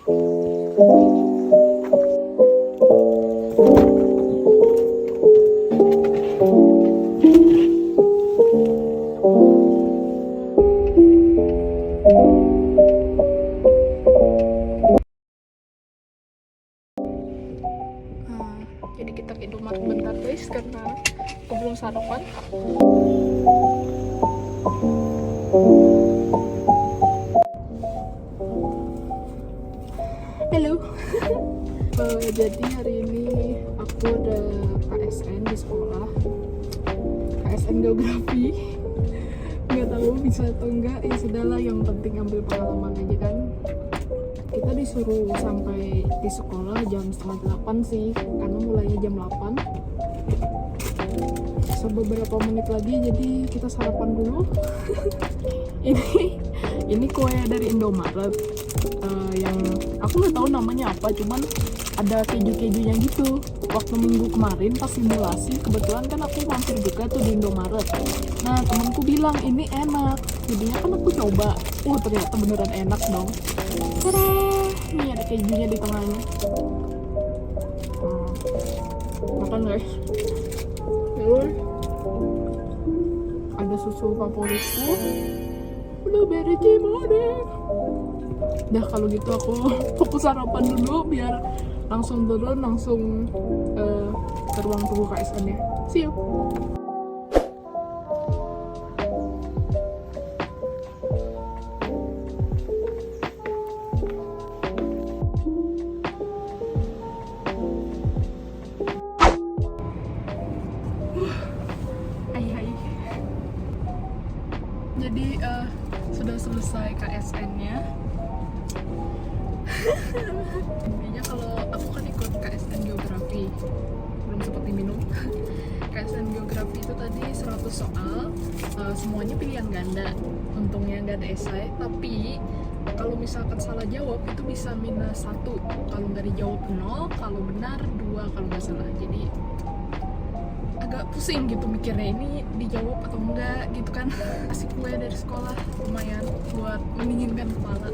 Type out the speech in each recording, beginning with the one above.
Jadi kita ke Indomaret bentar guys karena aku belum sarapan. Halo. Jadi hari ini aku ada KSN di sekolah. KSN Geografi. Nggak tahu bisa atau enggak, ya sudahlah, yang penting ambil pengalaman aja kan. Kita disuruh sampai di sekolah jam 7:30 sih, karena mulainya jam 8. Beberapa menit lagi, jadi kita sarapan dulu. ini kue dari Indomaret, yang aku nggak tahu namanya apa, cuman ada keju-kejunya gitu. Waktu minggu kemarin pas simulasi, kebetulan kan aku mampir juga tuh di Indomaret. Nah, temanku bilang ini enak, jadinya kan aku coba. Ternyata beneran enak dong. Tada! Ini ada kejunya di tengahnya. Makan guys. Terus ada susu favoritku, blueberry cimode. Dah kalau gitu aku fokus sarapan dulu biar langsung turun, langsung ke ruang tunggu KSN ya. See you. Jadi sudah selesai KSN-nya. Intinya kalau aku kan ikut KSN Geografi, belum sempat diminum. KSN Geografi itu tadi 100 soal, semuanya pilihan ganda. Untungnya nggak ada esai, tapi kalau misalkan salah jawab itu bisa -1. Kalau nggak dijawab 0, kalau benar 2 kalau nggak salah. Jadi agak pusing gitu mikirnya, ini dijawab atau enggak gitu kan. Asik gue dari sekolah lumayan buat mendinginkan kepala.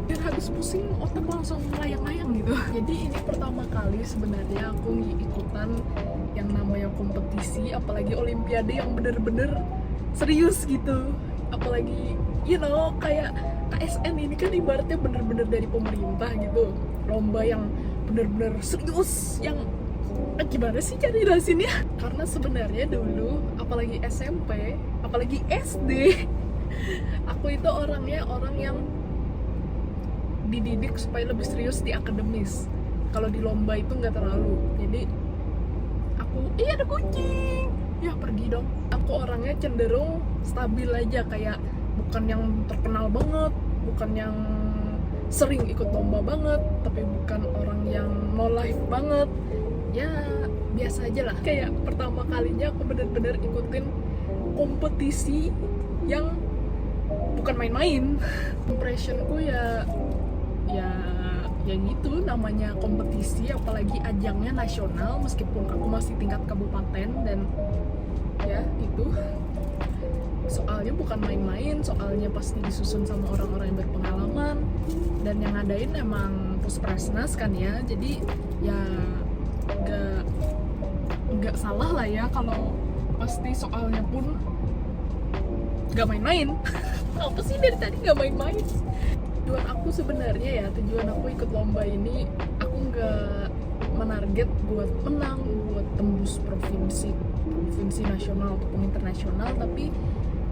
Biar habis pusing otak langsung layang-layang gitu. Jadi ini pertama kali sebenarnya aku ikutan yang namanya kompetisi, apalagi olimpiade yang bener-bener serius gitu. Apalagi kayak KSN ini kan ibaratnya bener-bener dari pemerintah gitu, lomba yang bener-bener serius, yang gimana sih cara jelasinnya? Karena sebenarnya dulu, apalagi SMP, apalagi SD, aku itu orang yang dididik supaya lebih serius di akademis. Kalau di lomba itu nggak terlalu. Jadi aku, ada kucing, ya pergi dong. Aku orangnya cenderung stabil aja, kayak bukan yang terkenal banget, bukan yang sering ikut lomba banget, tapi bukan orang yang no life banget. Ya biasa aja lah. Kayak pertama kalinya aku bener-bener ikutin kompetisi yang bukan main-main. Impressionku ya gitu, namanya kompetisi, apalagi ajangnya nasional, meskipun aku masih tingkat kabupaten, dan ya itu soalnya bukan main-main, soalnya pasti disusun sama orang-orang yang berpengalaman, dan yang ngadain emang Puspresnas kan ya. Jadi ya nggak salah lah ya kalau pasti soalnya pun nggak main-main. Apa sih dari tadi nggak main-main? Tujuan aku sebenarnya tujuan aku ikut lomba ini, aku nggak menarget buat menang, buat tembus provinsi nasional ataupun internasional, tapi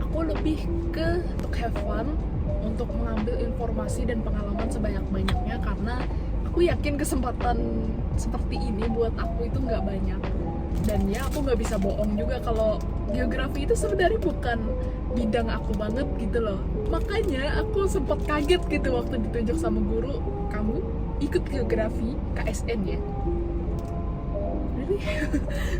aku lebih ke untuk have fun, untuk mengambil informasi dan pengalaman sebanyak-banyaknya, karena aku yakin kesempatan seperti ini buat aku itu nggak banyak. Dan ya aku nggak bisa bohong juga kalau geografi itu sebenarnya bukan bidang aku banget gitu loh. Makanya aku sempat kaget gitu waktu ditunjuk sama guru, kamu ikut geografi KSN ya. Really?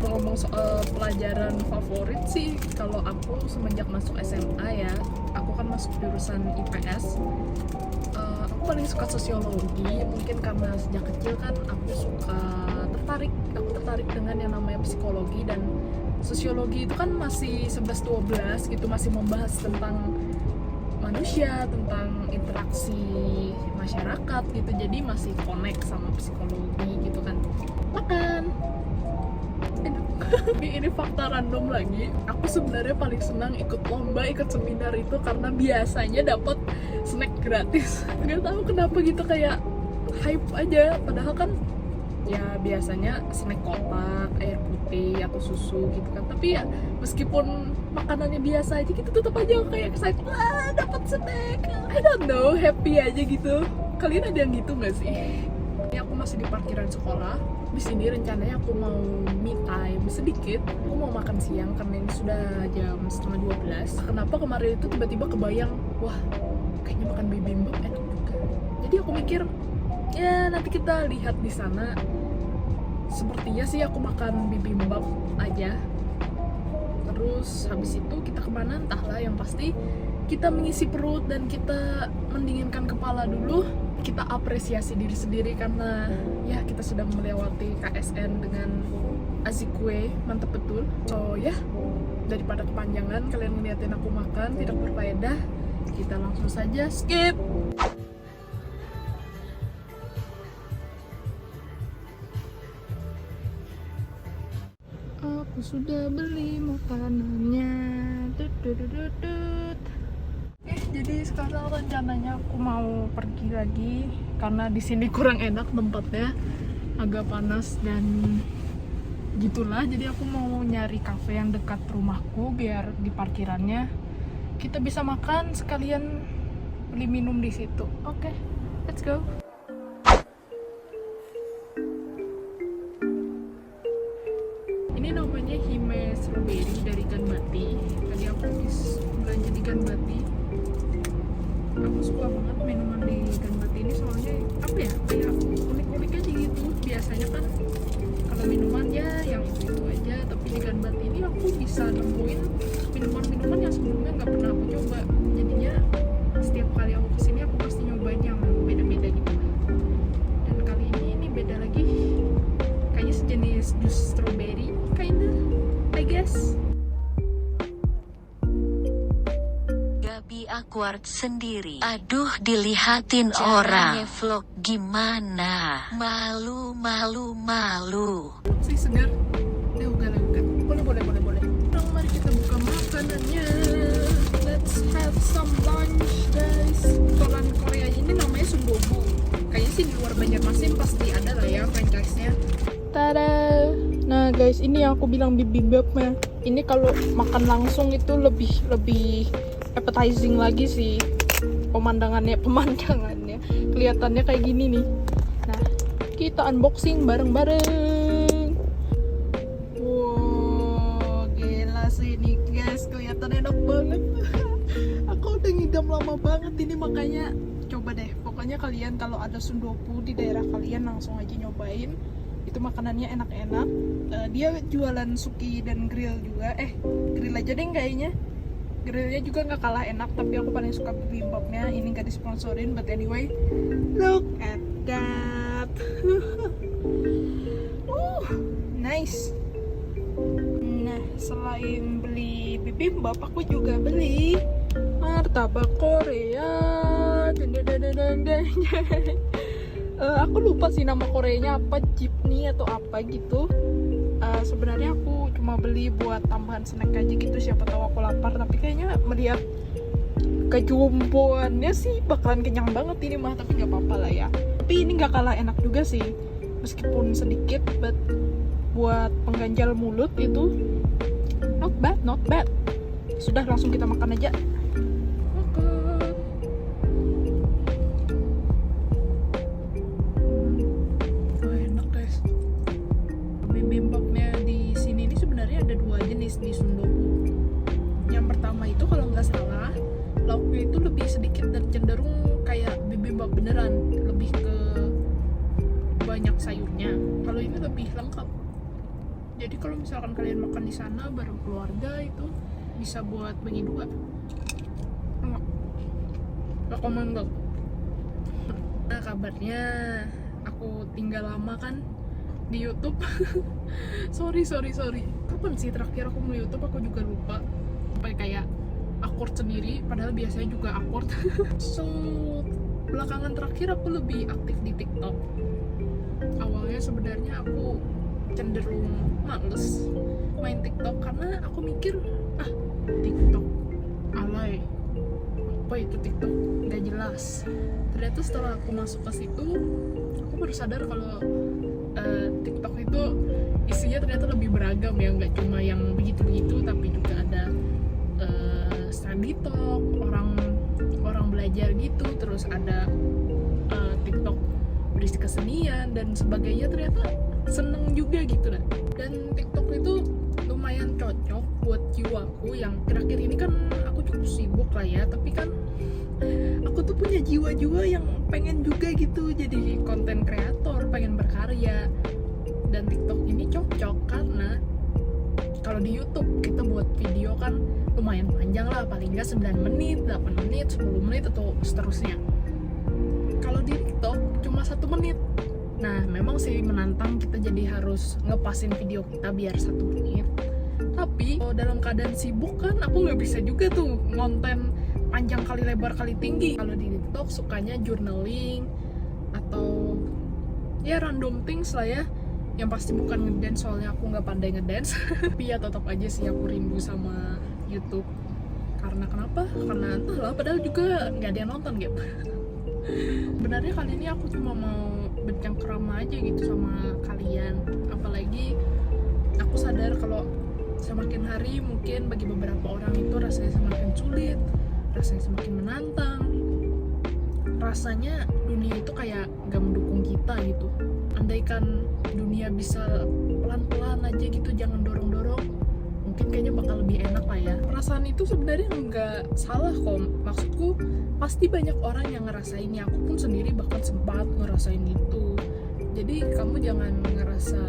Ngomong soal pelajaran favorit sih, kalau aku semenjak masuk SMA ya, aku kan masuk jurusan IPS. Aku paling suka sosiologi, mungkin karena sejak kecil kan aku tertarik dengan yang namanya psikologi, dan sosiologi itu kan masih 11-12 gitu, masih membahas tentang manusia, tentang interaksi masyarakat gitu. Jadi masih connect sama psikologi gitu kan. Makan. Ini fakta random lagi. Aku sebenarnya paling senang ikut lomba, ikut seminar itu karena biasanya dapat snack gratis. Nggak tahu kenapa gitu, kayak hype aja. Padahal kan ya biasanya snack kotak, air putih atau susu gitu kan. Tapi ya meskipun makanannya biasa aja gitu, tetap aja kayak excited, wah dapat snack. I don't know, happy aja gitu. Kalian ada yang gitu nggak sih? Ini aku masih di parkiran sekolah. Di sini rencananya aku mau me time sedikit. Aku mau makan siang karena ini sudah jam 11:30. Kenapa kemarin itu tiba-tiba kebayang, wah kayaknya makan bibimbap enak juga. Jadi aku mikir, ya nanti kita lihat di sana. Sepertinya sih aku makan bibimbap aja. Terus habis itu kita kemana entahlah, yang pasti kita mengisi perut dan kita mendinginkan kepala dulu. Kita apresiasi diri sendiri karena ya kita sudah melewati KSN dengan azikwe, mantap betul. So ya, daripada kepanjangan kalian ngeliatin aku makan tidak berfaedah, kita langsung saja skip. Aku sudah beli makanannya. Jadi sekarang rencananya aku mau pergi lagi karena di sini kurang enak tempatnya, agak panas dan gitulah. Jadi aku mau nyari kafe yang dekat rumahku biar di parkirannya kita bisa makan sekalian beli minum di situ. Oke, let's go. Ini namanya Hime Strawberry dari Ganbati. Tadi aku habis belanja di Ganbati. Aku suka banget minuman di Ganbati ini, soalnya apa ya, kayak unik-unik aja gitu. Biasanya kan kalau minuman ya yang itu aja, tapi di Ganbati ini aku bisa nemuin minuman-minuman yang sebelumnya nggak pernah aku coba. Jadinya setiap kali aku kesini aku pasti nyobain yang beda-beda gitu. Dan kali ini beda lagi, kayaknya sejenis jus strawberry kinda, I guess. Awkward sendiri. Aduh, dilihatin orang. Vlog gimana? Malu. Si segar. Lega. Boleh. Dong, mari kita buka makanannya. Let's have some lunch, guys. Restoran Korea ini namanya Sundobu. Kayaknya sih di luar Banjarmasin pasti ada lah ya franchise-nya. Tada. Nah guys, ini yang aku bilang bibimbapnya. Ini kalau makan langsung itu lebih appetizing lagi sih, pemandangannya kelihatannya kayak gini nih. Nah, kita unboxing bareng-bareng. Wow, gila sih ini guys, kelihatan enak banget. Aku udah ngidam lama banget ini, makanya coba deh. Pokoknya kalian kalau ada sundoku di daerah kalian langsung aja nyobain. Itu makanannya enak-enak. Dia jualan suki dan grill juga. Grill aja deh kayaknya. Grillnya juga nggak kalah enak, tapi aku paling suka bibimbapnya. Ini nggak disponsorin, but anyway, look at that. Nice. Nah, selain beli bibimbap, aku juga beli martabak Korea. Aku lupa sih nama Koreanya apa, jeepney atau apa gitu. Sebenarnya aku cuma beli buat tambahan snack aja gitu, siapa tahu aku lapar. Tapi kayaknya melihat kejumboannya sih bakalan kenyang banget ini mah, tapi nggak apa-apa lah ya. Tapi ini nggak kalah enak juga sih, meskipun sedikit, but buat pengganjal mulut itu not bad. Sudah, langsung kita makan aja. Bibimbapnya di sini ini sebenarnya ada dua jenis di Sundoku. Yang pertama itu kalau nggak salah lauknya itu lebih sedikit dan cenderung kayak bibimbap beneran, lebih ke banyak sayurnya. Kalau ini lebih lengkap. Jadi kalau misalkan kalian makan di sana bareng keluarga itu bisa buat bagi dua. Enak. Rekomen banget. Nah, kabarnya aku tinggal lama kan di YouTube. sorry. Kapan sih terakhir aku mau YouTube? Aku juga lupa. Sampai kayak aku awkward sendiri, padahal biasanya juga awkward. So belakangan terakhir aku lebih aktif di TikTok. Awalnya sebenarnya aku cenderung males main TikTok karena aku mikir TikTok alay, apa itu TikTok, nggak jelas. Ternyata setelah aku masuk ke situ, aku baru sadar kalau TikTok itu isinya ternyata lebih beragam ya, nggak cuma yang begitu-begitu, tapi juga ada study talk, orang belajar gitu, terus ada TikTok berisi kesenian dan sebagainya. Ternyata seneng juga gitu lah. Dan TikTok itu lumayan cocok buat jiwaku yang akhir-akhir ini kan aku cukup sibuk lah ya, tapi kan aku tuh punya jiwa-jiwa yang pengen juga gitu jadi konten kreator, pengen berkarya. Dan TikTok ini cocok karena kalau di YouTube kita buat video kan lumayan panjang lah, paling nggak 9 menit, 8 menit, 10 menit atau seterusnya. Kalau di TikTok cuma 1 menit. Nah, memang sih menantang kita jadi harus ngepasin video kita biar 1 menit. Tapi dalam keadaan sibuk kan aku nggak bisa juga tuh ngonten panjang kali lebar kali tinggi. Kalau di TikTok sukanya journaling atau ya random things lah ya, yang pasti bukan ngedance soalnya aku nggak pandai ngedance. Tapi ya tetap aja sih aku rindu sama YouTube. Karena kenapa? Karena entahlah, padahal juga nggak ada yang nonton gitu. Sebenarnya kali ini aku cuma mau bercengkrama aja gitu sama kalian. Apalagi aku sadar kalau semakin hari mungkin bagi beberapa orang itu rasanya semakin sulit, rasanya semakin menantang, rasanya dunia itu kayak gak mendukung kita gitu. Andaikan dunia bisa pelan-pelan aja gitu, jangan dorong-dorong, mungkin kayaknya bakal lebih enak lah ya. Perasaan itu sebenarnya nggak salah kok. Maksudku pasti banyak orang yang ngerasainnya. Aku pun sendiri bahkan sempat ngerasain itu. Jadi kamu jangan ngerasa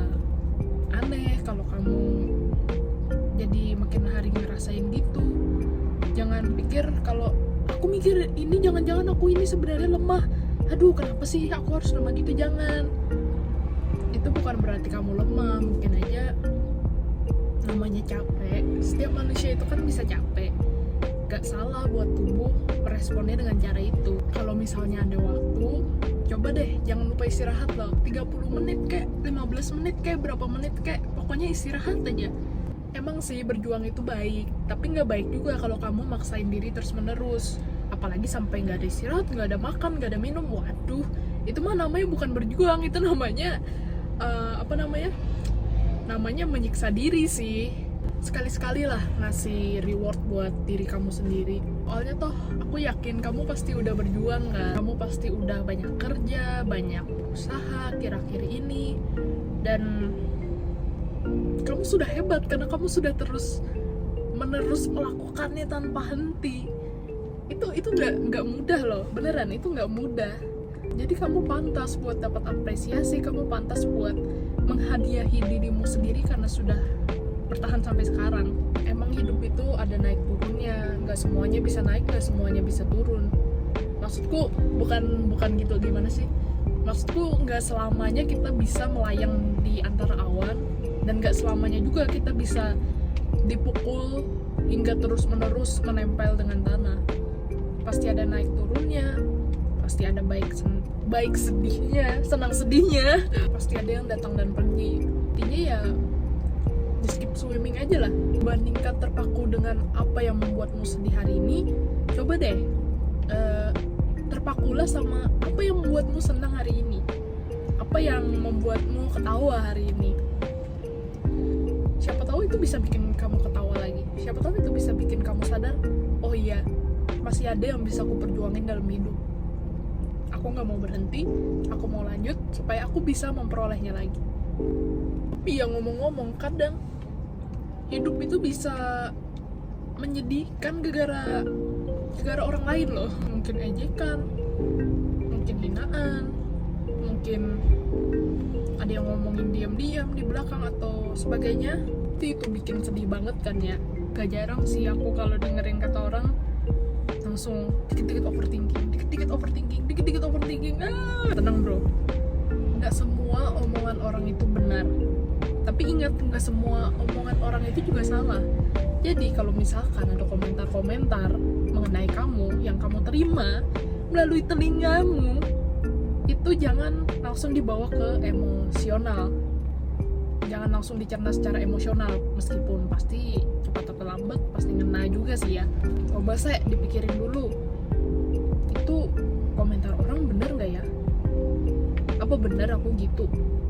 aneh kalau kamu jadi makin hari ngerasain gitu. Jangan pikir kalau aku mikir ini, jangan-jangan aku ini sebenarnya lemah. Aduh, kenapa sih aku harus lemah gitu? Jangan. Itu bukan berarti kamu lemah. Mungkin aja namanya capek. Setiap manusia itu kan bisa capek. Gak salah buat tubuh meresponnya dengan cara itu. Kalau misalnya ada waktu, coba deh jangan lupa istirahat loh. 30 menit kek, 15 menit kek, berapa menit kek, pokoknya istirahat aja. Emang sih berjuang itu baik, tapi nggak baik juga kalau kamu maksain diri terus menerus. Apalagi sampai nggak ada istirahat, nggak ada makan, nggak ada minum. Waduh, itu mah namanya bukan berjuang, itu namanya namanya menyiksa diri sih. Sekali-sekali lah ngasih reward buat diri kamu sendiri. Soalnya toh aku yakin kamu pasti udah berjuang kan. Kamu pasti udah banyak kerja, banyak usaha kira-kira ini. Dan kamu sudah hebat karena kamu sudah terus menerus melakukannya tanpa henti. Itu nggak mudah loh, beneran itu nggak mudah. Jadi kamu pantas buat dapat apresiasi, kamu pantas buat menghadiahi dirimu sendiri karena sudah bertahan sampai sekarang. Emang hidup itu ada naik turunnya, nggak semuanya bisa naik, nggak semuanya bisa turun. Maksudku bukan gitu, gimana sih? Maksudku nggak selamanya kita bisa melayang di antara awan, dan nggak selamanya juga kita bisa dipukul hingga terus-menerus menempel dengan tanah. Pasti ada naik turunnya, pasti ada baik sedihnya, senang sedihnya, pasti ada yang datang dan pergi. Intinya ya just keep swimming aja lah. Bandingkan terpaku dengan apa yang membuatmu sedih hari ini, coba deh terpakulah sama apa yang membuatmu senang hari ini, apa yang membuatmu ketawa hari ini. Siapa tahu itu bisa bikin kamu ketawa lagi, siapa tahu itu bisa bikin kamu sadar, oh iya, masih ada yang bisa aku perjuangin dalam hidup. Aku gak mau berhenti, aku mau lanjut supaya aku bisa memperolehnya lagi. Tapi ya ngomong-ngomong, kadang hidup itu bisa menyedihkan gara-gara orang lain loh. Mungkin ejekan, mungkin hinaan, mungkin ada yang ngomongin diam-diam di belakang atau sebagainya. Itu bikin sedih banget kan ya. Gak jarang sih aku kalau dengerin kata orang langsung dikit-dikit overthinking. Tenang bro, nggak semua omongan orang itu benar, tapi ingat, nggak semua omongan orang itu juga salah. Jadi kalau misalkan ada komentar-komentar mengenai kamu yang kamu terima melalui telingamu, itu jangan langsung dibawa ke emosional. Jangan langsung dicerna secara emosional, meskipun pasti cepat atau lambat pasti ngena juga sih ya. Coba saya dipikirin dulu, itu komentar orang bener nggak ya? Apa bener aku gitu?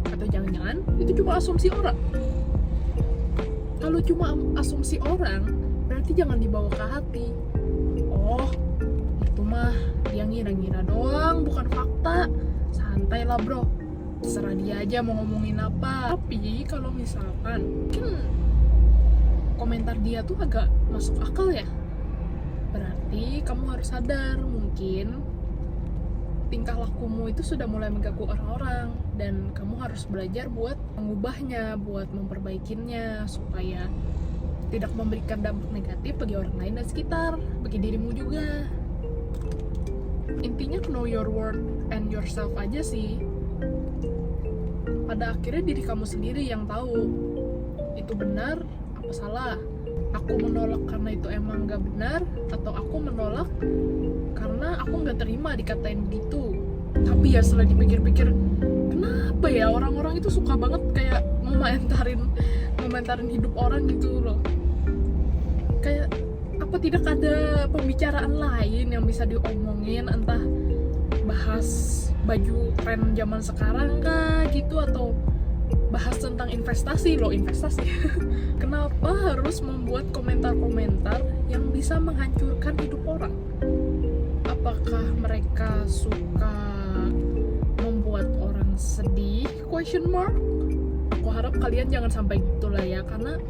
Atau jangan-jangan itu cuma asumsi orang? Kalau cuma asumsi orang, berarti jangan dibawa ke hati. Oh, itu mah dia ngira-ngira doang, bukan fakta. Santai lah bro, terserah dia aja mau ngomongin apa. Tapi kalau misalkan komentar dia tuh agak masuk akal ya, berarti kamu harus sadar mungkin tingkah lakumu itu sudah mulai mengganggu orang-orang, dan kamu harus belajar buat mengubahnya, buat memperbaikinya supaya tidak memberikan dampak negatif bagi orang lain dan sekitar, bagi dirimu juga. Intinya know your worth and yourself aja sih. Pada akhirnya diri kamu sendiri yang tahu itu benar apa salah. Aku menolak karena itu emang gak benar, atau aku menolak karena aku gak terima dikatain gitu. Tapi ya setelah dipikir-pikir, kenapa ya orang-orang itu suka banget kayak ngomentarin hidup orang gitu loh. Kayak apa tidak ada pembicaraan lain yang bisa diomongin, entah bahas baju tren zaman sekarang kah gitu, atau bahas tentang investasi. Kenapa harus membuat komentar-komentar yang bisa menghancurkan hidup orang? Apakah mereka suka membuat orang sedih? Question mark. Aku harap kalian jangan sampai gitulah ya, karena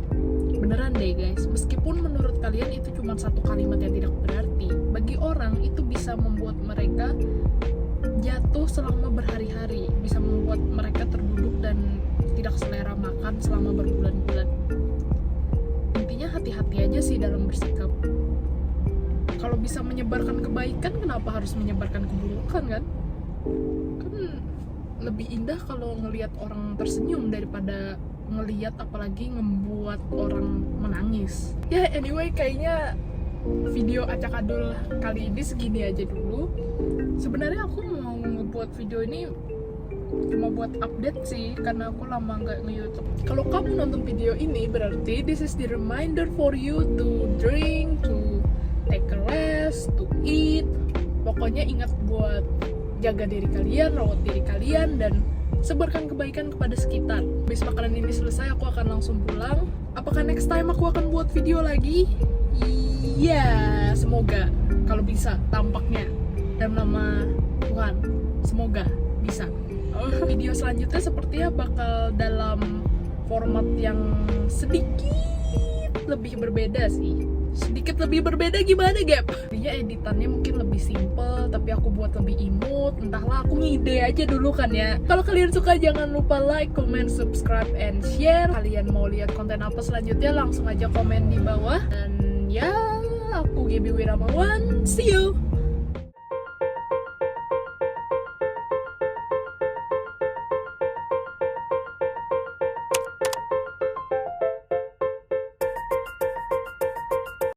beneran deh guys, meskipun menurut kalian itu cuma satu kalimat yang tidak berarti, bagi orang itu bisa membuat mereka jatuh selama berhari-hari, bisa membuat mereka terduduk dan tidak selera makan selama berbulan-bulan. Intinya hati-hati aja sih dalam bersikap. Kalau bisa menyebarkan kebaikan, kenapa harus menyebarkan keburukan kan? Kan lebih indah kalau ngelihat orang tersenyum daripada ngelihat apalagi ngebuat orang menangis. Ya anyway, kayaknya video acak-adul kali ini segini aja dulu. Sebenarnya aku mau ngebuat video ini cuma buat update sih, karena aku lama nggak nge-YouTube. Kalau kamu nonton video ini, berarti this is the reminder for you to drink, to take a rest, to eat. Pokoknya ingat buat jaga diri kalian, rawat diri kalian, dan sebarkan kebaikan kepada sekitar. Habis makanan ini selesai, aku akan langsung pulang. Apakah next time aku akan buat video lagi? Iya, semoga. Kalau bisa, tampaknya. Dalam nama Tuhan, semoga bisa. Video selanjutnya sepertinya bakal dalam format yang sedikit lebih berbeda sih. Sedikit lebih berbeda gimana Gap? Jadinya editannya mungkin lebih simple, tapi aku buat lebih imut. Entahlah, aku ngide aja dulu kan ya. Kalau kalian suka jangan lupa like, comment, subscribe, and share. Kalian mau lihat konten apa selanjutnya, langsung aja komen di bawah. Dan ya, aku Gaby Wiramawan, see you!